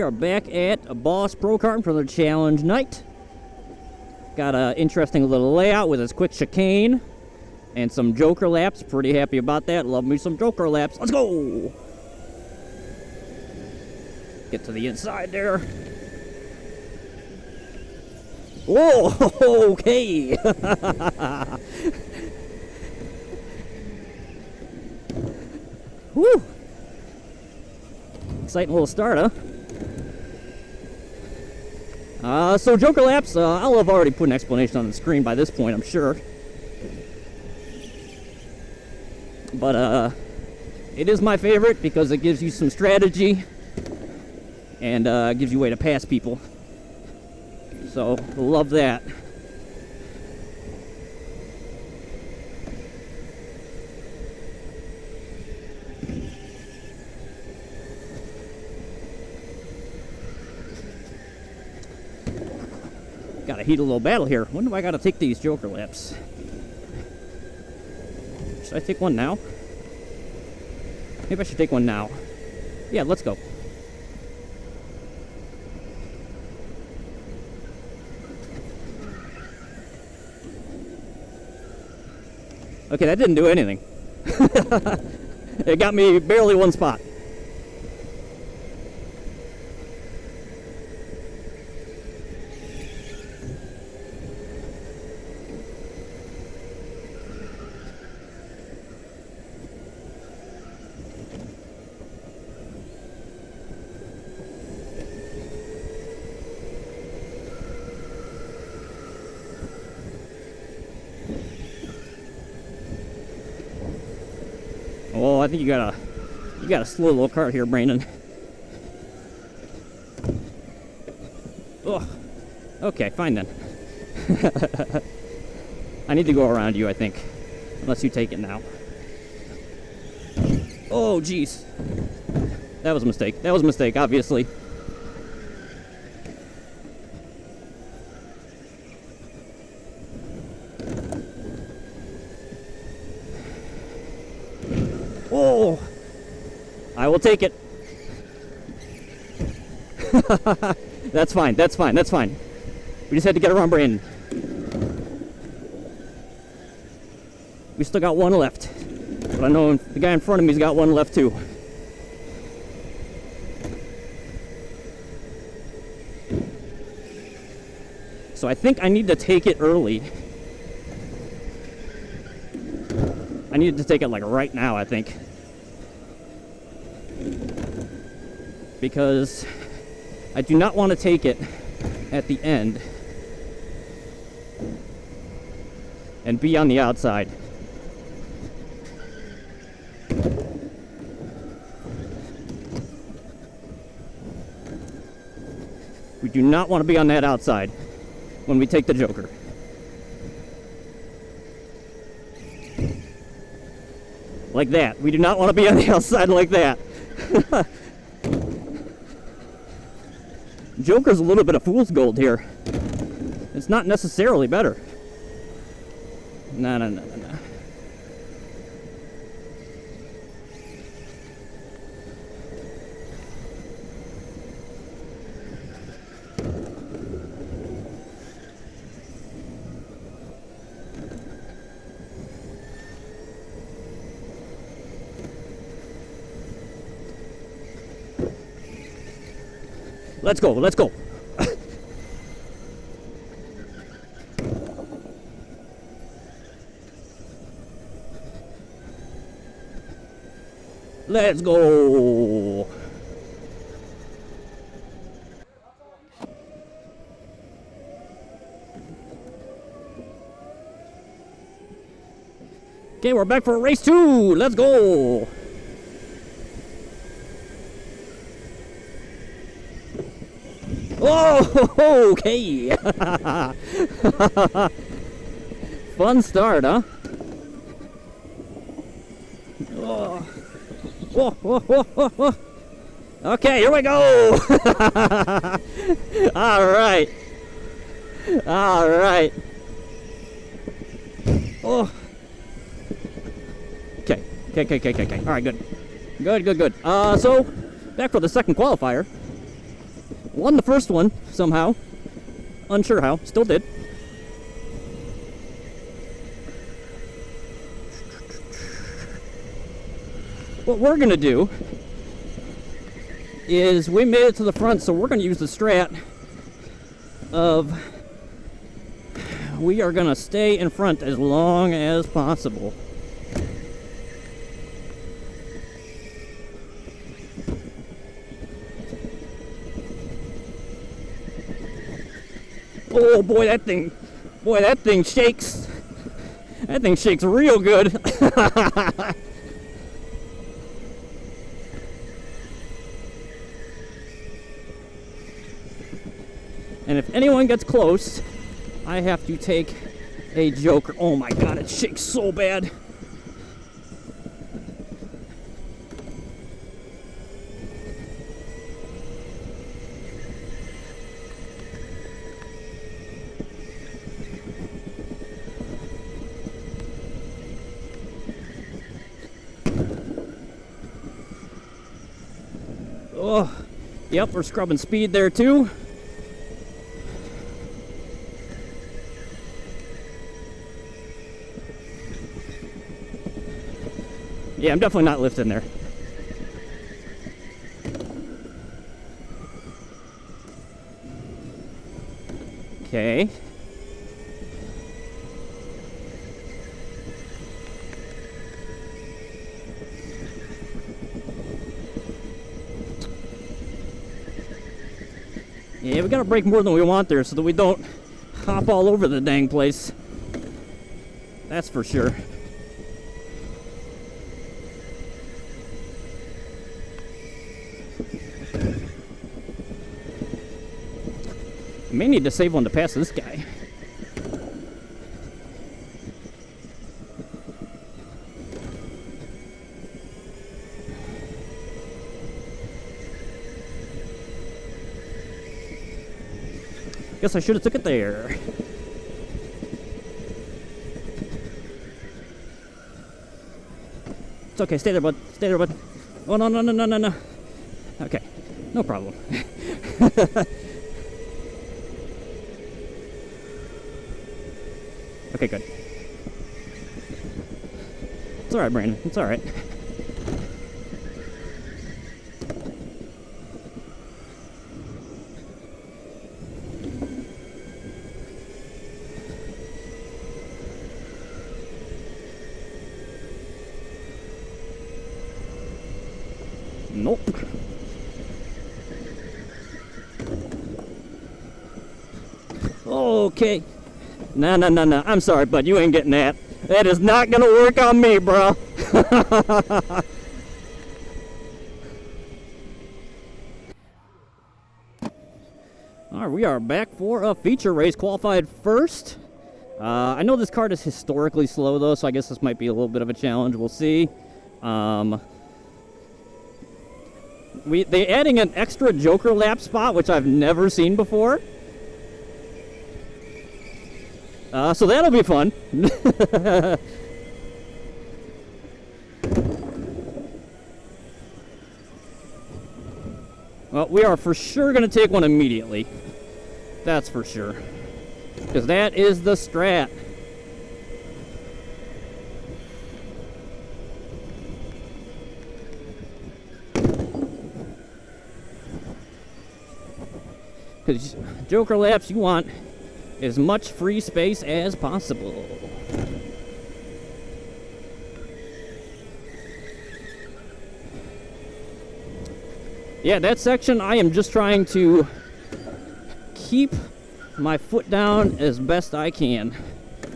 we are back at Boss Pro Karting for the challenge night. Got an interesting little layout with this quick chicane and some joker laps. Pretty happy about that. Love me some joker laps. Let's go! Get to the inside there. Whoa! Okay! Woo! Exciting little start, huh? So joker laps, I'll have already put an explanation on the screen by this point, I'm sure. But, it is my favorite because it gives you some strategy and, gives you a way to pass people. So, love that. Gotta heat a little battle here. When do I gotta take these joker laps? Should I take one now? Maybe I should take one now. Yeah, let's go. Okay, that didn't do anything. It got me barely one spot. Oh, I think you got a slow little cart here, Brandon. Oh, okay, fine then. I need to go around you, I think, unless you take it now. Oh, jeez, that was a mistake. That was a mistake, obviously. Oh, I will take it. That's fine, that's fine, that's fine. We just had to get around Brandon. We still got one left. But I know the guy in front of me's got one left too. So I think I need to take it early. I needed to take it like right now, I think. Because I do not want to take it at the end and be on the outside. We do not want to be on that outside when we take the joker. Like that. We do not want to be on the outside like that. Joker's a little bit of fool's gold here. It's not necessarily better. No. Let's go, let's go. Let's go. Okay, we're back for race 2. Let's go. Oh, okay. Fun start, huh? Oh. Whoa. Okay, here we go. All right. Oh. Okay. All right, good. So back for the second qualifier. Won the first one somehow. Unsure how. Still did. What we're going to do is we made it to the front, so we're going to use the strat of we are going to stay in front as long as possible. Oh boy, that thing shakes. That thing shakes real good. And if anyone gets close, I have to take a joker. Oh my god, it shakes so bad. Oh, yep, we're scrubbing speed there too. Yeah, I'm definitely not lifting there. Okay. Yeah, we gotta brake more than we want there so that we don't hop all over the dang place. That's for sure. I may need to save one to pass this guy. Guess I should have took it there. It's okay, stay there, bud. Stay there, bud. Oh, no, no, no, no, no, no. Okay, no problem. Okay, good. It's alright, Brandon. It's alright. Nope. Okay. No, no, no, no. I'm sorry, bud. You ain't getting that. That is not gonna work on me, bro. Alright, we are back for a feature race. Qualified first. I know this kart is historically slow, though, so I guess this might be a little bit of a challenge. We'll see. They adding an extra Joker lap spot, which I've never seen before. So that'll be fun. Well, we are for sure going to take one immediately. That's for sure. Because that is the strat. Because Joker laps, you want as much free space as possible. Yeah, that section I am just trying to keep my foot down as best I can.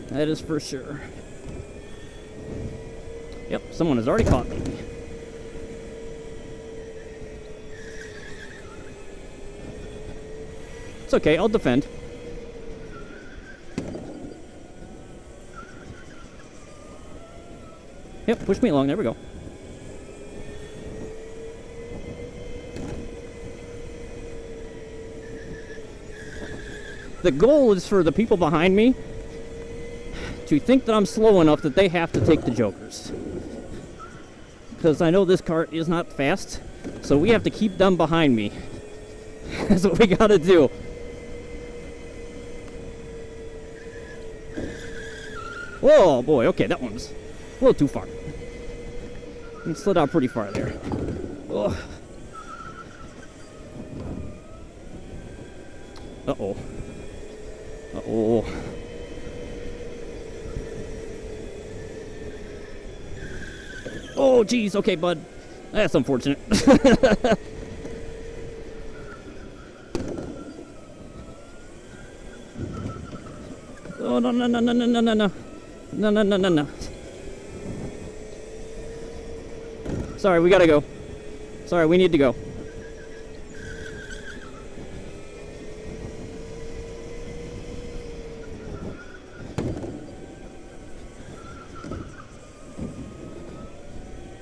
That is for sure. Yep, someone has already caught me. It's okay, I'll defend. Yep, push me along, there we go. The goal is for the people behind me to think that I'm slow enough that they have to take the Jokers. Because I know this kart is not fast, so we have to keep them behind me. That's what we gotta do. Whoa, boy, okay, that one's a little too far. We slid out pretty far there. Ugh. Uh-oh. Uh-oh. Oh, geez, okay, bud. That's unfortunate. Oh, no, no, no, no, no, no, no, no. No, no, no, no, no. Sorry, we gotta go. Sorry, we need to go.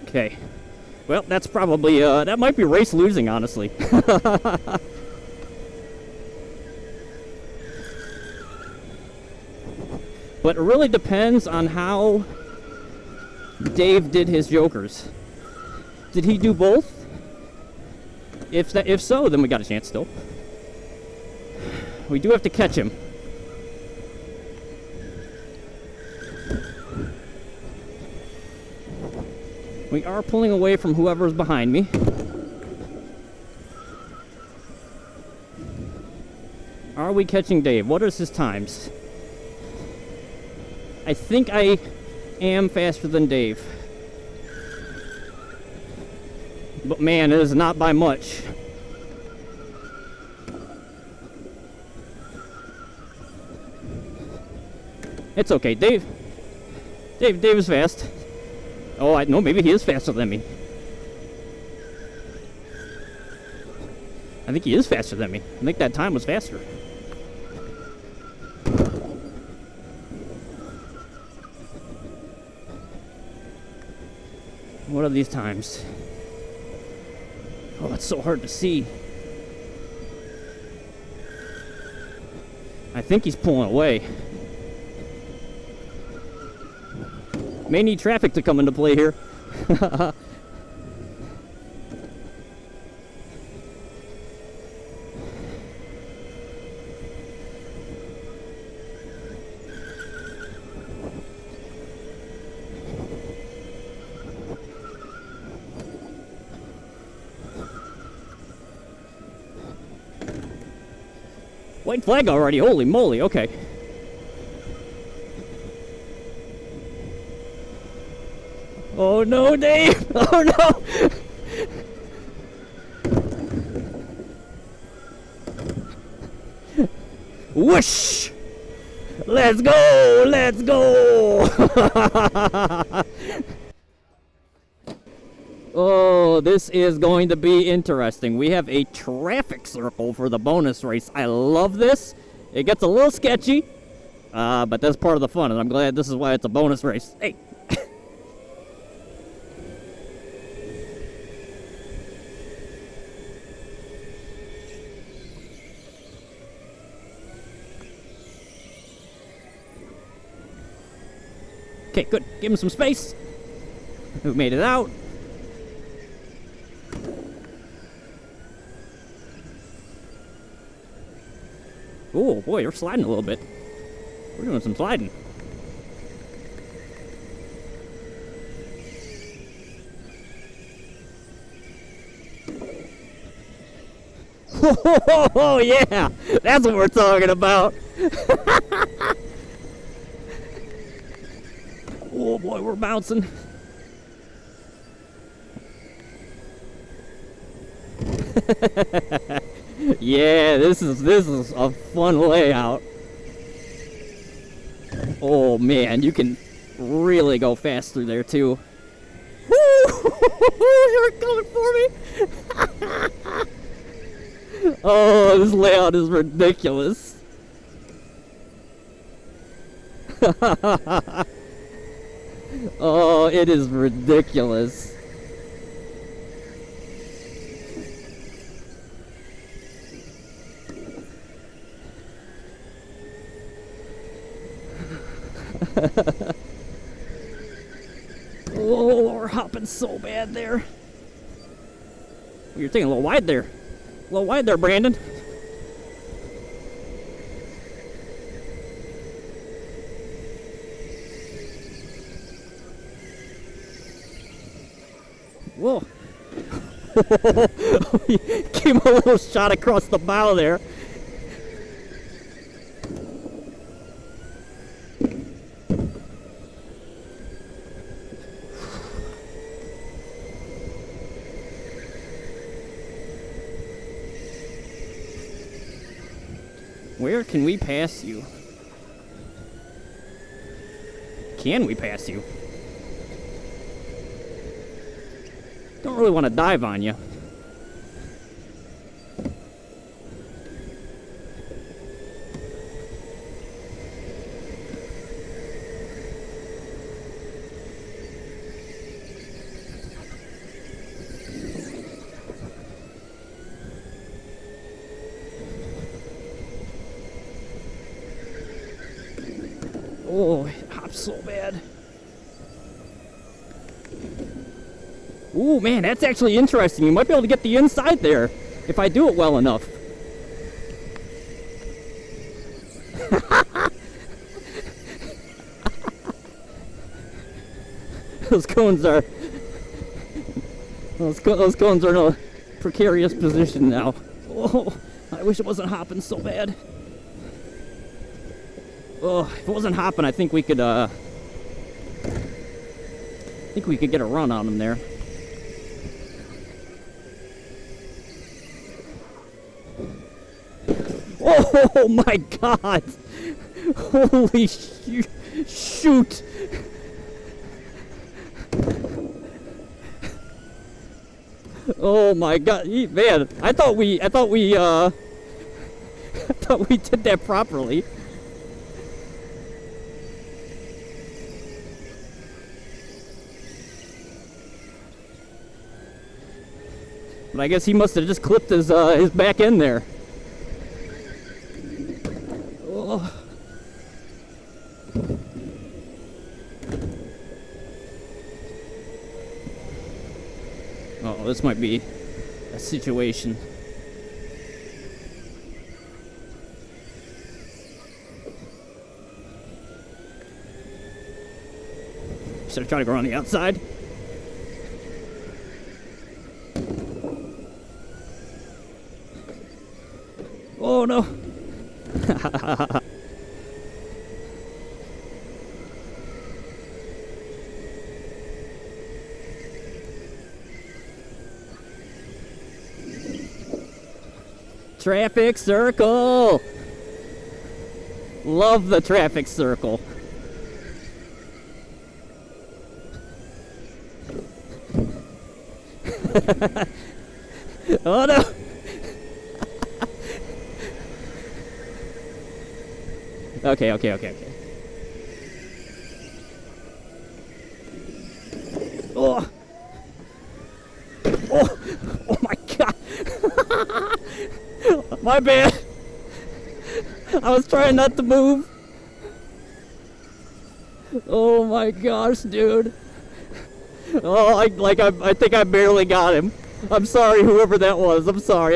Okay. Well, that's probably, that might be race losing, honestly. But it really depends on how Dave did his jokers. Did he do both? If so, then we got a chance still. We do have to catch him. We are pulling away from whoever's behind me. Are we catching Dave? What is his times? I think I am faster than Dave. But man, it is not by much. It's okay, Dave is fast. Oh, I know, maybe he is faster than me. I think he is faster than me. I think that time was faster. What are these times? Oh, it's so hard to see. I think he's pulling away. May need traffic to come into play here. White flag already, holy moly, okay. Oh no, Dave! Oh no! Whoosh! Let's go! Let's go! Oh, this is going to be interesting. We have a traffic circle for the bonus race. I love this. It gets a little sketchy, but that's part of the fun, and I'm glad this is why it's a bonus race. Hey! Okay, good. Give him some space. We made it out. Oh boy, you're sliding a little bit. We're doing some sliding. Oh yeah, that's what we're talking about. Oh boy, we're bouncing. Yeah, this is a fun layout. Oh man, you can really go fast through there too. Woo! You're coming for me. Oh, this layout is ridiculous. Oh, it is ridiculous. Oh, we're hopping so bad there. You're taking a little wide there. A little wide there, Brandon. Whoa. He came a little shot across the bow there. Where can we pass you? Can we pass you? Don't really want to dive on you. Oh, it hops so bad. Ooh, man, that's actually interesting. You might be able to get the inside there if I do it well enough. Those cones are in a precarious position now. Oh, I wish it wasn't hopping so bad. Oh, if it wasn't hopping, I think we could get a run on him there. Oh my God! Holy shoot! Oh my God, man! I thought we did that properly. But I guess he must have just clipped his back end there. Oh. Oh, this might be a situation. Should I try to go on the outside? Oh no! Traffic circle! Love the traffic circle. Oh no! Okay. Oh! Oh my God! My bad! I was trying not to move. Oh my gosh, dude. Oh, I think I barely got him. I'm sorry, whoever that was. I'm sorry.